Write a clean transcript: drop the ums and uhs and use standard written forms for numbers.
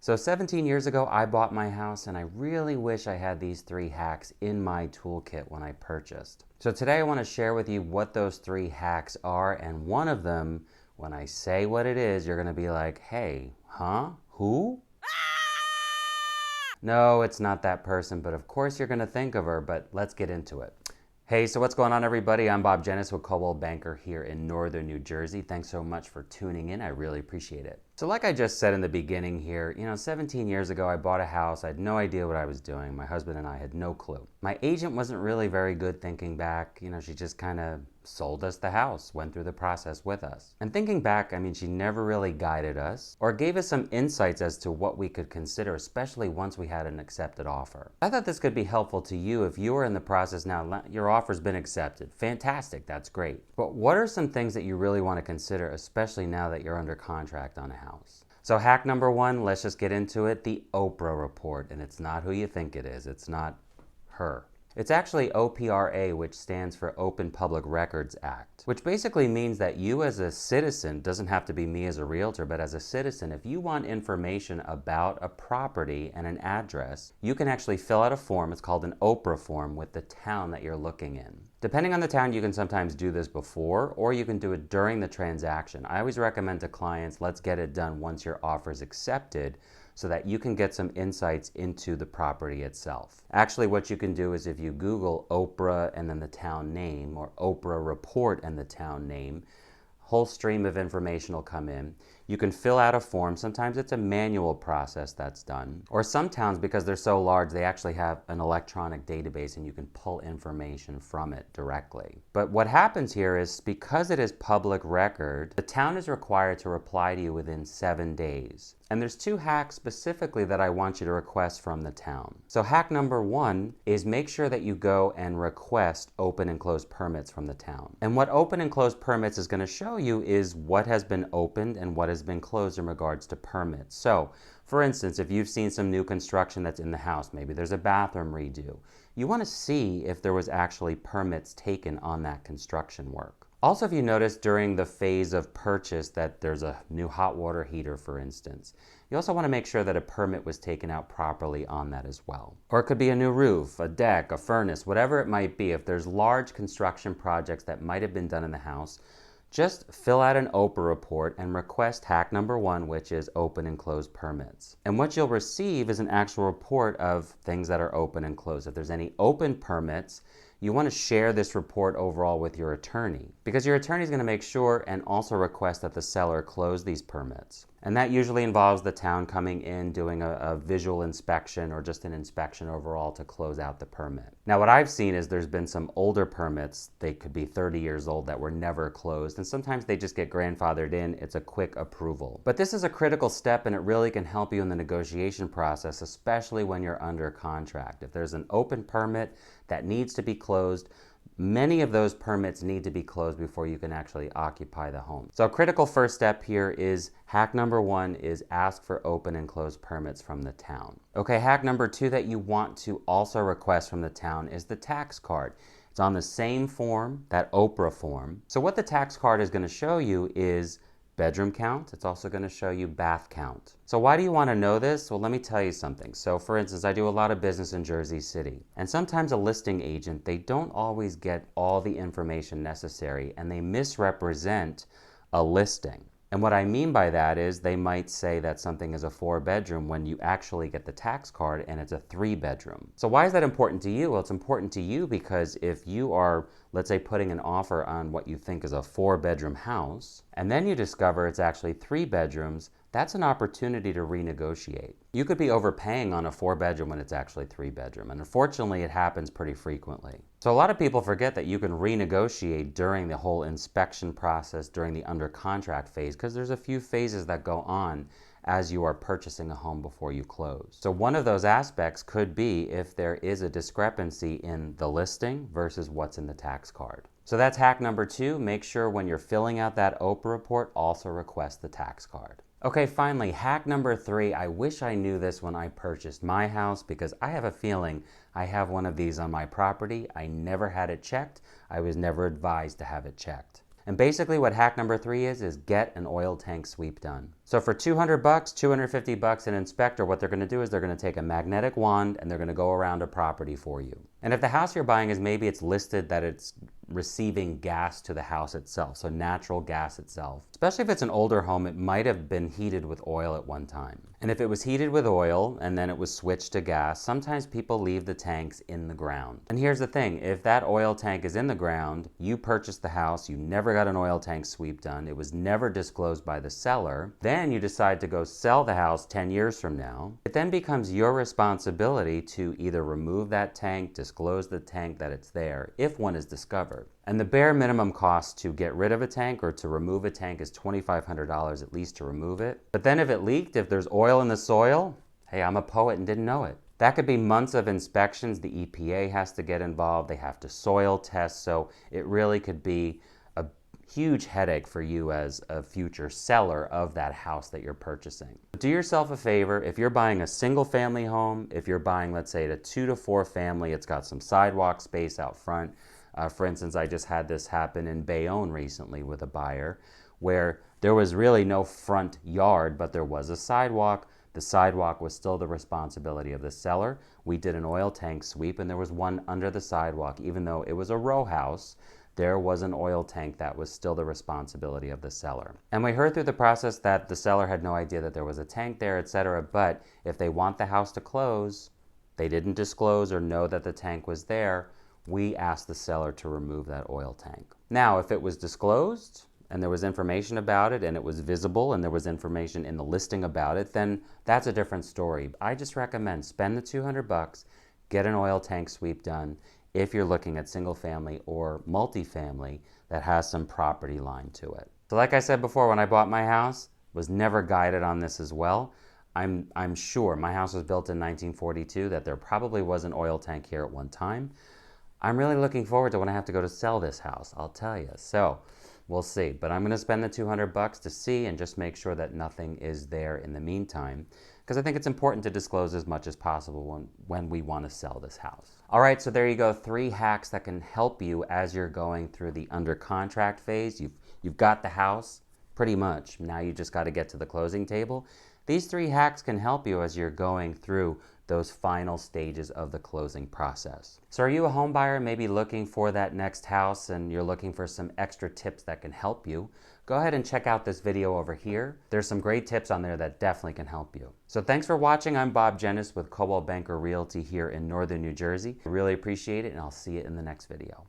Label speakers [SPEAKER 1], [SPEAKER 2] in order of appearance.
[SPEAKER 1] So 17 years ago, I bought my house, and I really wish I had these 3 hacks in my toolkit when I purchased. So today I want to share with you what those 3 hacks are, and one of them, when I say what it is, you're going to be like, hey, huh? Who? No, it's not that person, but of course you're going to think of her, but let's get into it. Hey, so what's going on, everybody? I'm Bob Dzienis with Coldwell Banker here in northern New Jersey. Thanks so much for tuning in. I really appreciate it. So like I just said in the beginning here, 17 years ago I bought a house. I had no idea what I was doing. My husband and I had no clue. My agent wasn't really very good thinking back. She just kind of sold us the house, went through the process with us. And thinking back, she never really guided us or gave us some insights as to what we could consider, especially once we had an accepted offer. I thought this could be helpful to you if you are in the process now. Your offer's been accepted. Fantastic, that's great. But what are some things that you really want to consider, especially now that you're under contract on a house? So hack number 1, let's just get into it, the OPRA report. And it's not who you think it is. It's not her. It's actually OPRA, which stands for Open Public Records Act, which basically means that you as a citizen, doesn't have to be me as a realtor, but as a citizen, if you want information about a property and an address, you can actually fill out a form. It's called an OPRA form with the town that you're looking in. Depending on the town, you can sometimes do this before, or you can do it during the transaction. I always recommend to clients, let's get it done once your offer is accepted, so that you can get some insights into the property itself. Actually, what you can do is if you Google OPRA and then the town name, or OPRA report and the town name, whole stream of information will come in. You can fill out a form. Sometimes it's a manual process that's done. Or some towns, because they're so large, they actually have an electronic database and you can pull information from it directly. But what happens here is, because it is public record, the town is required to reply to you within 7 days. And there's 2 hacks specifically that I want you to request from the town. So hack number 1 is make sure that you go and request open and closed permits from the town. And what open and closed permits is going to show you is what has been opened and what has been closed in regards to permits. So, for instance, if you've seen some new construction that's in the house, maybe there's a bathroom redo, you want to see if there was actually permits taken on that construction work. Also, if you notice during the phase of purchase that there's a new hot water heater, for instance, you also want to make sure that a permit was taken out properly on that as well. Or it could be a new roof, a deck, a furnace, whatever it might be. If there's large construction projects that might have been done in the house, just fill out an OPRA report and request hack number 1, which is open and closed permits. And what you'll receive is an actual report of things that are open and closed. If there's any open permits, you want to share this report overall with your attorney, because your attorney is going to make sure and also request that the seller close these permits. And that usually involves the town coming in, doing a visual inspection or just an inspection overall to close out the permit. Now, what I've seen is there's been some older permits, they could be 30 years old, that were never closed, and sometimes they just get grandfathered in. It's a quick approval. But this is a critical step, and it really can help you in the negotiation process, especially when you're under contract. If there's an open permit that needs to be closed, many of those permits need to be closed before you can actually occupy the home. So a critical first step here is hack number 1 is ask for open and closed permits from the town. Okay, hack number 2 that you want to also request from the town is the tax card. It's on the same form, that OPRA form. So what the tax card is going to show you is bedroom count. It's also going to show you bath count. So why do you want to know this? Well, let me tell you something. So for instance, I do a lot of business in Jersey City, and sometimes a listing agent, they don't always get all the information necessary, and they misrepresent a listing. And what I mean by that is they might say that something is a 4-bedroom when you actually get the tax card and it's a 3-bedroom. So why is that important to you? Well, it's important to you because if you are, let's say, putting an offer on what you think is a 4-bedroom house, and then you discover it's actually 3 bedrooms, that's an opportunity to renegotiate. You could be overpaying on a 4-bedroom when it's actually 3-bedroom, and unfortunately it happens pretty frequently. So a lot of people forget that you can renegotiate during the whole inspection process, during the under contract phase, because there's a few phases that go on as you are purchasing a home before you close. So one of those aspects could be if there is a discrepancy in the listing versus what's in the tax card. So that's hack number 2. Make sure when you're filling out that OPRA report, also request the tax card. Okay, finally, hack number 3. I wish I knew this when I purchased my house, because I have a feeling I have one of these on my property. I never had it checked. I was never advised to have it checked. And basically what hack number 3 is get an oil tank sweep done. So for $200, $250 an inspector, what they're going to do is they're going to take a magnetic wand and they're going to go around a property for you. And if the house you're buying is maybe it's listed that it's receiving gas to the house itself, so natural gas itself. Especially if it's an older home, it might have been heated with oil at one time. And if it was heated with oil and then it was switched to gas, sometimes people leave the tanks in the ground. And here's the thing, if that oil tank is in the ground, you purchased the house, you never got an oil tank sweep done, it was never disclosed by the seller, then you decide to go sell the house 10 years from now, it then becomes your responsibility to either remove that tank, disclose the tank that it's there, if one is discovered. And the bare minimum cost to get rid of a tank or to remove a tank is $2,500 at least to remove it. But then if it leaked, if there's oil in the soil, hey, I'm a poet and didn't know it. That could be months of inspections. The EPA has to get involved. They have to soil test. So it really could be a huge headache for you as a future seller of that house that you're purchasing. Do yourself a favor. If you're buying a single family home, if you're buying, let's say, a 2 to 4 family, it's got some sidewalk space out front. For instance, I just had this happen in Bayonne recently with a buyer where there was really no front yard, but there was a sidewalk. The sidewalk was still the responsibility of the seller. We did an oil tank sweep and there was one under the sidewalk. Even though it was a row house, there was an oil tank that was still the responsibility of the seller. And we heard through the process that the seller had no idea that there was a tank there, etc. But if they want the house to close, they didn't disclose or know that the tank was there, we asked the seller to remove that oil tank. Now, if it was disclosed and there was information about it and it was visible and there was information in the listing about it, then that's a different story. I just recommend spend the $200, get an oil tank sweep done if you're looking at single family or multifamily that has some property line to it. So like I said before, when I bought my house, was never guided on this as well. I'm sure my house was built in 1942 that there probably was an oil tank here at one time. I'm really looking forward to when I have to go to sell this house, I'll tell you. So we'll see. But I'm going to spend the $200 to see and just make sure that nothing is there in the meantime, because I think it's important to disclose as much as possible when we want to sell this house. All right, so there you go. 3 hacks that can help you as you're going through the under contract phase. You've got the house pretty much. Now you just got to get to the closing table. These 3 hacks can help you as you're going through those final stages of the closing process. So are you a home buyer maybe looking for that next house and you're looking for some extra tips that can help you? Go ahead and check out this video over here. There's some great tips on there that definitely can help you. So thanks for watching. I'm Bob Dzienis with Coldwell Banker Realty here in Northern New Jersey. I really appreciate it and I'll see you in the next video.